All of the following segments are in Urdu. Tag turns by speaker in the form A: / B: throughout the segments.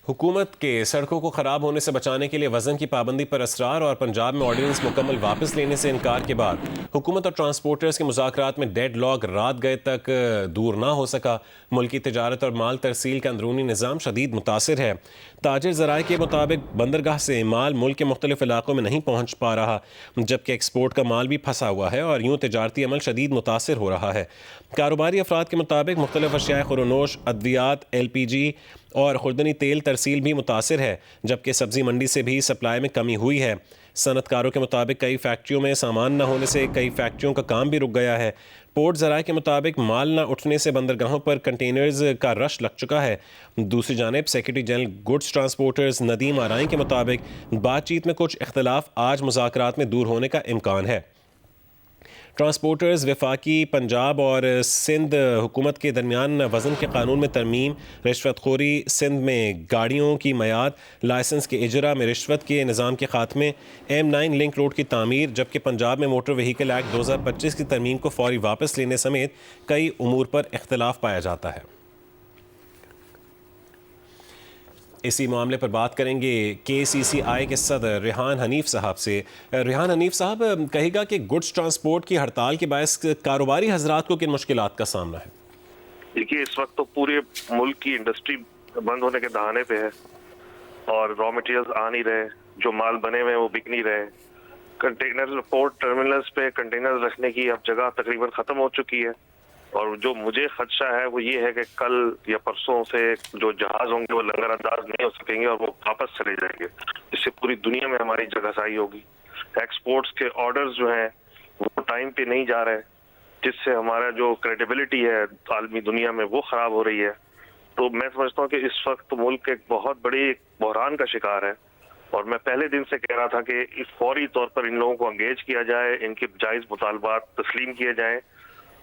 A: حکومت کے سڑکوں کو خراب ہونے سے بچانے کے لیے وزن کی پابندی پر اصرار اور پنجاب میں آرڈیننس مکمل واپس لینے سے انکار کے بعد حکومت اور ٹرانسپورٹرز کے مذاکرات میں ڈیڈ لاک رات گئے تک دور نہ ہو سکا۔ ملکی تجارت اور مال ترسیل کا اندرونی نظام شدید متاثر ہے۔ تاجر ذرائع کے مطابق بندرگاہ سے مال ملک کے مختلف علاقوں میں نہیں پہنچ پا رہا، جبکہ ایکسپورٹ کا مال بھی پھنسا ہوا ہے اور یوں تجارتی عمل شدید متاثر ہو رہا ہے۔ کاروباری افراد کے مطابق مختلف اشیاء خورنوش، ادویات، LPG اور خوردنی تیل ترسیل بھی متاثر ہے، جبکہ سبزی منڈی سے بھی سپلائی میں کمی ہوئی ہے۔ صنعت کاروں کے مطابق کئی فیکٹریوں میں سامان نہ ہونے سے کئی فیکٹریوں کا کام بھی رک گیا ہے۔ پورٹ ذرائع کے مطابق مال نہ اٹھنے سے بندرگاہوں پر کنٹینرز کا رش لگ چکا ہے۔ دوسری جانب secretary general goods transporters Nadeem آرائیں کے مطابق بات چیت میں کچھ اختلاف آج مذاکرات میں دور ہونے کا امکان ہے۔ ٹرانسپورٹرز وفاقی، پنجاب اور سندھ حکومت کے درمیان وزن کے قانون میں ترمیم، رشوت خوری، سندھ میں گاڑیوں کی میعاد، لائسنس کے اجرا میں رشوت کے نظام کے خاتمے، M9 لنک روڈ کی تعمیر، جبکہ پنجاب میں موٹر وہیکل ایکٹ 2025 کی ترمیم کو فوری واپس لینے سمیت کئی امور پر اختلاف پایا جاتا ہے۔ اسی معاملے پر بات کریں گے KCCI کے صدر ریحان حنیف صاحب سے۔ ریحان حنیف صاحب، کہے گا کہ گڈز ٹرانسپورٹ کی ہڑتال کے باعث کاروباری حضرات کو کن مشکلات کا سامنا ہے؟
B: دیکھیے، اس وقت تو پورے ملک کی انڈسٹری بند ہونے کے دہانے پہ ہے اور را مٹیریلز آ نہیں رہے، جو مال بنے ہوئے ہیں وہ بک نہیں رہے۔ کنٹینر پورٹ ٹرمینلز پہ کنٹینر رکھنے کی اب جگہ تقریباً ختم ہو چکی ہے، اور جو مجھے خدشہ ہے وہ یہ ہے کہ کل یا پرسوں سے جو جہاز ہوں گے وہ لنگر انداز نہیں ہو سکیں گے اور وہ واپس چلے جائیں گے، جس سے پوری دنیا میں ہماری جگہ سائی ہوگی۔ ایکسپورٹس کے آرڈرز جو ہیں وہ ٹائم پہ نہیں جا رہے، جس سے ہمارا جو کریڈیبلٹی ہے عالمی دنیا میں وہ خراب ہو رہی ہے۔ تو میں سمجھتا ہوں کہ اس وقت ملک ایک بہت بڑی بحران کا شکار ہے، اور میں پہلے دن سے کہہ رہا تھا کہ فوری طور پر ان لوگوں کو انگیج کیا جائے، ان کے جائز مطالبات تسلیم کیے جائیں،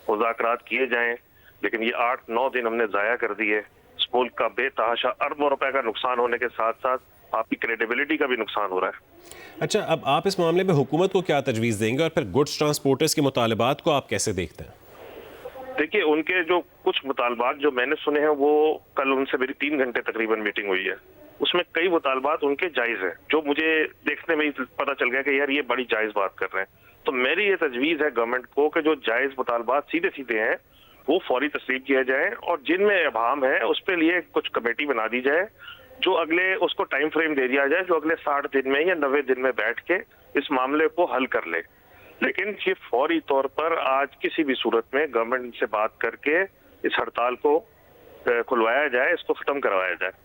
B: مذاکرات کیے جائیں، لیکن یہ 8-9 دن ہم نے ضائع کر دیے۔ اس ملک کا بے تحاشا اربوں روپے کا نقصان ہونے کے ساتھ ساتھ آپ کی کریڈیبلٹی کا بھی نقصان ہو رہا ہے۔
A: اچھا، اب آپ اس معاملے میں حکومت کو کیا تجویز دیں گے اور پھر گڈز ٹرانسپورٹرز کے مطالبات کو آپ کیسے دیکھتے ہیں؟
B: دیکھیے، ان کے جو کچھ مطالبات جو میں نے سنے ہیں، وہ کل ان سے میری 3 گھنٹے تقریباً میٹنگ ہوئی ہے، اس میں کئی مطالبات ان کے جائز ہیں، جو مجھے دیکھنے میں پتہ چل گیا کہ یار یہ بڑی جائز بات کر رہے ہیں۔ تو میری یہ تجویز ہے گورنمنٹ کو کہ جو جائز مطالبات سیدھے سیدھے ہیں وہ فوری تسلیم کیے جائیں، اور جن میں ابہام ہے اس پہ لیے کچھ کمیٹی بنا دی جائے، جو اگلے اس کو ٹائم فریم دے دیا جائے، جو اگلے 60 دن میں یا 90 دن میں بیٹھ کے اس معاملے کو حل کر لے۔ لیکن یہ فوری طور پر آج کسی بھی صورت میں گورنمنٹ سے بات کر کے اس ہڑتال کو کھلوایا جائے، اس کو ختم کروایا جائے۔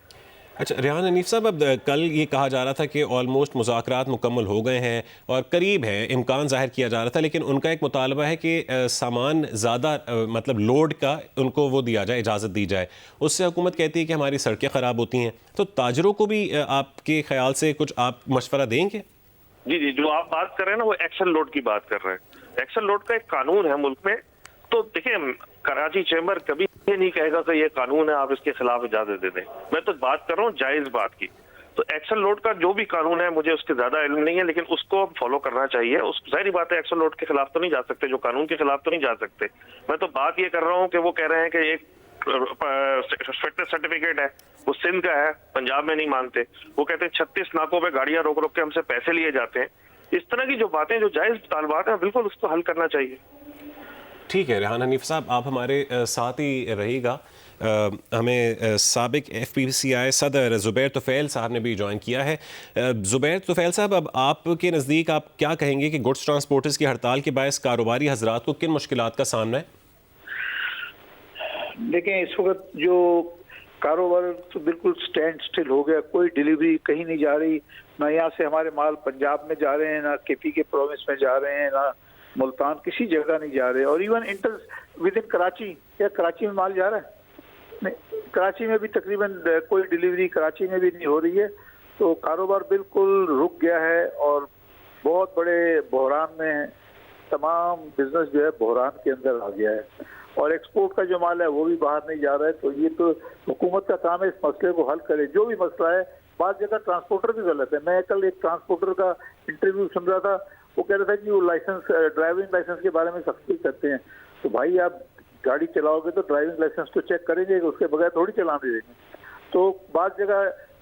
A: اچھا ریحان حنیف صاحب، اب کل یہ کہا جا رہا تھا کہ آلموسٹ مذاکرات مکمل ہو گئے ہیں اور قریب ہیں، امکان ظاہر کیا جا رہا تھا، لیکن ان کا ایک مطالبہ ہے کہ سامان زیادہ مطلب لوڈ کا ان کو وہ دیا جائے، اجازت دی جائے۔ اس سے حکومت کہتی ہے کہ ہماری سڑکیں خراب ہوتی ہیں، تو تاجروں کو بھی آپ کے خیال سے کچھ آپ مشورہ دیں گے؟
B: جی، جو آپ بات کر رہے ہیں نا وہ ایکسل لوڈ کی بات کر رہے ہیں۔ ایکسل لوڈ کا ایک قانون ہے ملک میں، تو دیکھیں کراچی چیمبر کبھی یہ نہیں کہے گا کہ یہ قانون ہے آپ اس کے خلاف اجازت دے دیں، میں تو بات کر رہا ہوں جائز بات کی۔ تو ایکسل لوڈ کا جو بھی قانون ہے مجھے اس کے زیادہ علم نہیں ہے، لیکن اس کو فالو کرنا چاہیے۔ اس ظاہری بات ہے ایکسل لوڈ کے خلاف تو نہیں جا سکتے، جو قانون کے خلاف تو نہیں جا سکتے۔ میں تو بات یہ کر رہا ہوں کہ وہ کہہ رہے ہیں کہ ایک فٹنس سرٹیفکیٹ ہے، وہ سندھ کا ہے، پنجاب میں نہیں مانتے۔ وہ کہتے ہیں 36 ناکوں پہ گاڑیاں روک روک کے ہم سے پیسے لیے جاتے ہیں۔ اس طرح کی جو باتیں، جو جائز مطالبات ہیں، بالکل اس کو حل کرنا چاہیے۔
A: ٹھیک ہے ریحان حنیف صاحب، آپ ہمارے ساتھ ہی رہیے گا۔ ہمیں سابق FPCI صدر زبیر طفیل صاحب نے بھی جوائن کیا ہے۔ زبیر طفیل صاحب، اب آپ کے نزدیک آپ کیا کہیں گے کہ گڈز ٹرانسپورٹرز کی ہڑتال کے باعث کاروباری حضرات کو کن مشکلات کا سامنا ہے؟
C: دیکھیں، اس وقت جو کاروبار تو بالکل سٹینڈ سٹل ہو گیا، کوئی ڈیلیوری کہیں نہیں جا رہی، نہ یہاں سے ہمارے مال پنجاب میں جا رہے ہیں، نہ KP کے پروونس میں جا رہے ہیں، نہ ملتان، کسی جگہ نہیں جا رہے۔ اور ایون انٹر ود ان کراچی، کیا کراچی میں مال جا رہا ہے؟ نہیں، کراچی میں بھی تقریباً کوئی ڈیلیوری کراچی میں بھی نہیں ہو رہی ہے۔ تو کاروبار بالکل رک گیا ہے اور بہت بڑے بحران میں تمام بزنس جو ہے بحران کے اندر آ گیا ہے، اور ایکسپورٹ کا جو مال ہے وہ بھی باہر نہیں جا رہا ہے۔ تو یہ تو حکومت کا کام ہے اس مسئلے کو حل کرے، جو بھی مسئلہ ہے۔ بعض جگہ ٹرانسپورٹر بھی غلط ہے۔ میں کل ایک ٹرانسپورٹر کا انٹرویو سن رہا تھا، وہ کہہ رہا تھا کہ وہ لائسنس، ڈرائیونگ لائسنس کے بارے میں سختی کرتے ہیں۔ تو بھائی آپ گاڑی چلاؤ گے تو ڈرائیونگ لائسنس تو چیک کریں گے، اس کے بغیر تھوڑی چلانے دیں گے۔ تو بعض جگہ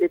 C: 1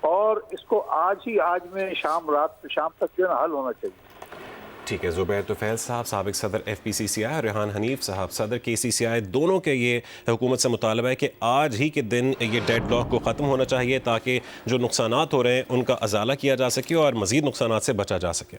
C: اور اس کو آج میں شام تک جو ہے نا حل ہونا چاہیے.
A: ٹھیک ہے. زبیر طفیل صاحب سابق صدر ایف پی سی سی آئی اور ریحان حنیف صاحب صدر کے سی سی آئی دونوں کے یہ حکومت سے مطالبہ ہے کہ آج ہی کے دن یہ ڈیڈ لاک کو ختم ہونا چاہیے تاکہ جو نقصانات ہو رہے ہیں ان کا ازالہ کیا جا سکے اور مزید نقصانات سے بچا جا سکے.